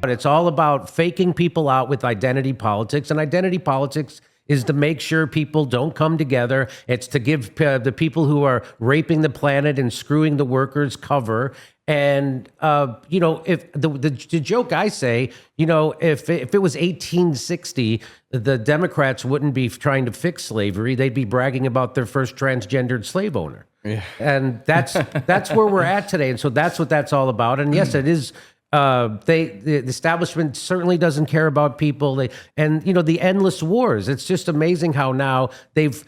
It's all about faking people out with identity politics, and identity politics is to make sure people don't come together. It's to give the people who are raping the planet and screwing the workers cover. And, if the joke I say, if it was 1860, the Democrats wouldn't be trying to fix slavery. They'd be bragging about their first transgendered slave owner. Yeah. And that's where we're at today. And so that's what that's all about. And yes, it is. The establishment certainly doesn't care about people. The endless wars. It's just amazing how now the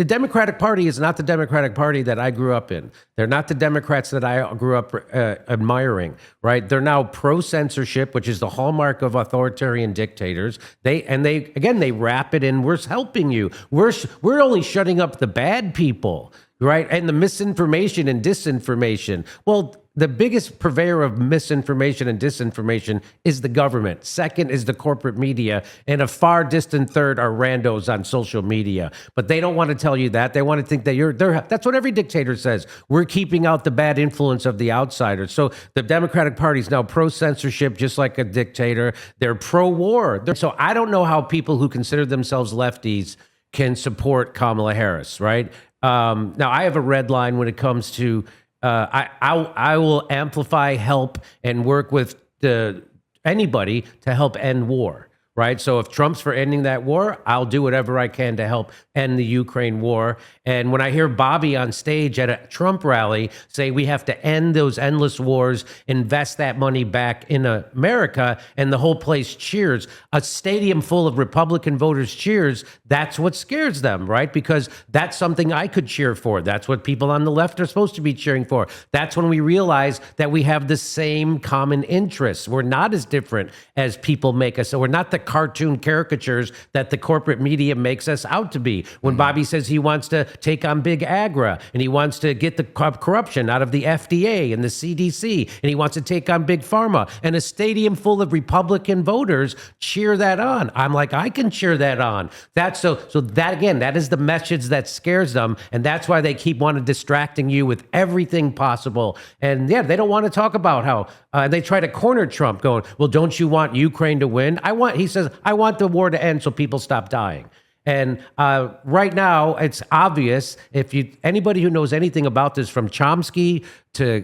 Democratic Party is not the Democratic Party that I grew up in. They're not the Democrats that I grew up admiring, right? They're now pro-censorship, which is the hallmark of authoritarian dictators. They wrap it in, we're helping you. We're only shutting up the bad people, right? And the misinformation and disinformation. Well, the biggest purveyor of misinformation and disinformation is the government. Second is the corporate media. And a far distant third are randos on social media. But they don't want to tell you that. They want to think that that's what every dictator says. We're keeping out the bad influence of the outsiders. So the Democratic Party is now pro-censorship, just like a dictator. They're pro-war. So I don't know how people who consider themselves lefties can support Kamala Harris, right? Now, I have a red line when it comes to I will amplify, help, and work with anybody to help end war, right? So if Trump's for ending that war, I'll do whatever I can to help end the Ukraine war. And when I hear Bobby on stage at a Trump rally say we have to end those endless wars, invest that money back in America, and the whole place cheers, a stadium full of Republican voters cheers, that's what scares them, right? Because that's something I could cheer for. That's what people on the left are supposed to be cheering for. That's when we realize that we have the same common interests. We're not as different as people make us. So we're not the cartoon caricatures that the corporate media makes us out to be. When Bobby says he wants to take on big agra and he wants to get the corruption out of the FDA and the CDC and he wants to take on big pharma, and a stadium full of Republican voters cheer that on. I'm like, I can cheer that on. That's so that again, that is the message that scares them, and that's why they keep distracting you with everything possible. And yeah, they don't want to talk about how they try to corner Trump, going, well, don't you want Ukraine to win? He says, I want the war to end so people stop dying. And right now, it's obvious. Anybody who knows anything about this, from Chomsky to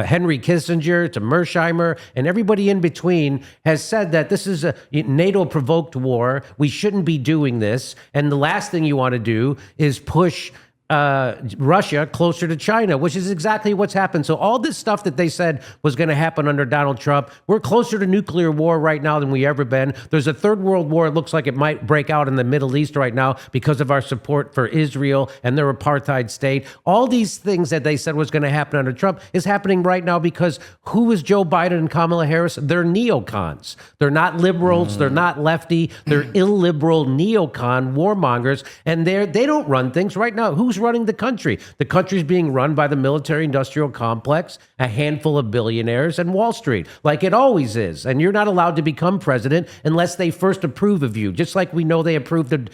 Henry Kissinger to Mersheimer and everybody in between, has said that this is a NATO-provoked war. We shouldn't be doing this. And the last thing you want to do is push Russia closer to China, which is exactly what's happened. So all this stuff that they said was going to happen under Donald Trump, we're closer to nuclear war right now than we ever been. There's a third world war. It looks like it might break out in the Middle East right now because of our support for Israel and their apartheid state. All these things that they said was going to happen under Trump is happening right now because who is Joe Biden and Kamala Harris? They're neocons. They're not liberals. They're not lefty. They're illiberal neocon warmongers. And they don't run things right now. Who's running the country? The country's being run by the military-industrial complex, a handful of billionaires, and Wall Street, like it always is. And you're not allowed to become president unless they first approve of you, just like we know they approved of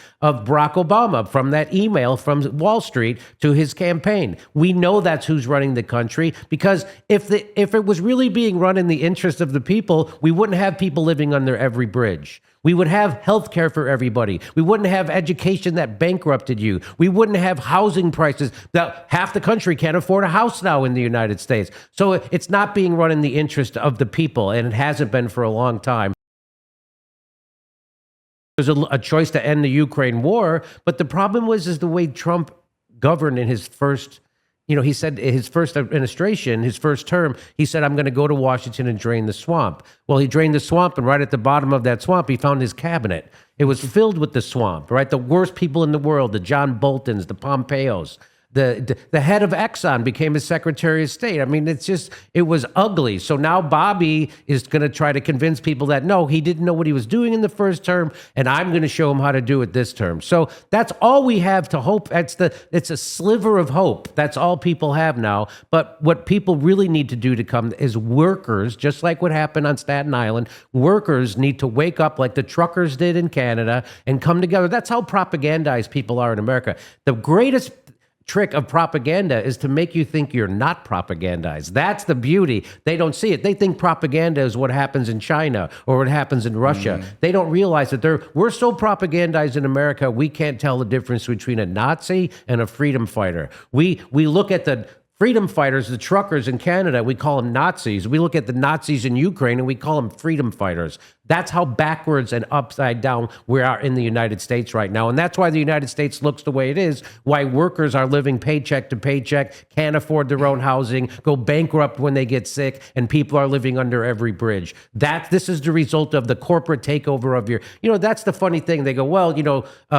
Barack Obama from that email from Wall Street to his campaign. We know that's who's running the country, because if it was really being run in the interest of the people, we wouldn't have people living under every bridge. We would have health care for everybody. We wouldn't have education that bankrupted you. We wouldn't have housing prices. Now, half the country can't afford a house now in the United States. So it's not being run in the interest of the people, and it hasn't been for a long time. There's a choice to end the Ukraine war, but the problem is the way Trump governed in his first, he said his first administration, his first term, he said, I'm going to go to Washington and drain the swamp. Well, he drained the swamp, and right at the bottom of that swamp, he found his cabinet. It was filled with the swamp, right? The worst people in the world, the John Boltons, the Pompeos. The head of Exxon became his Secretary of State. I mean, it was ugly. So now Bobby is going to try to convince people that, no, he didn't know what he was doing in the first term, and I'm going to show him how to do it this term. So that's all we have to hope. It's a sliver of hope. That's all people have now. But what people really need to do to come is workers, just like what happened on Staten Island, workers need to wake up like the truckers did in Canada and come together. That's how propagandized people are in America. The greatest trick of propaganda is to make you think you're not propagandized. That's the beauty. They don't see it. They think propaganda is what happens in China or what happens in Russia. They don't realize that we're so propagandized in America, we can't tell the difference between a Nazi and a freedom fighter. We look at the freedom fighters, the truckers in Canada, we call them Nazis. We look at the Nazis in Ukraine and we call them freedom fighters. That's how backwards and upside down we are in the United States right now. And that's why the United States looks the way it is, why workers are living paycheck to paycheck, can't afford their own housing, go bankrupt when they get sick, and people are living under every bridge. This is the result of the corporate takeover of that's the funny thing. They go, well,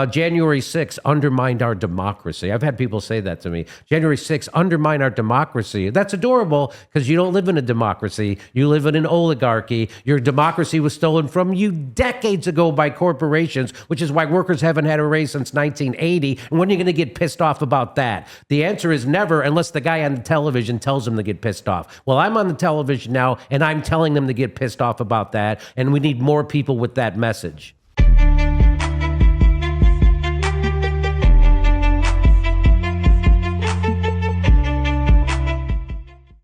January 6th undermined our democracy. I've had people say that to me. January 6th undermined our democracy. That's adorable because you don't live in a democracy. You live in an oligarchy. Your democracy was stolen from you decades ago by corporations, which is why workers haven't had a raise since 1980. And when are you going to get pissed off about that? The answer is never, unless the guy on the television tells them to get pissed off. Well, I'm on the television now, and I'm telling them to get pissed off about that, and we need more people with that message.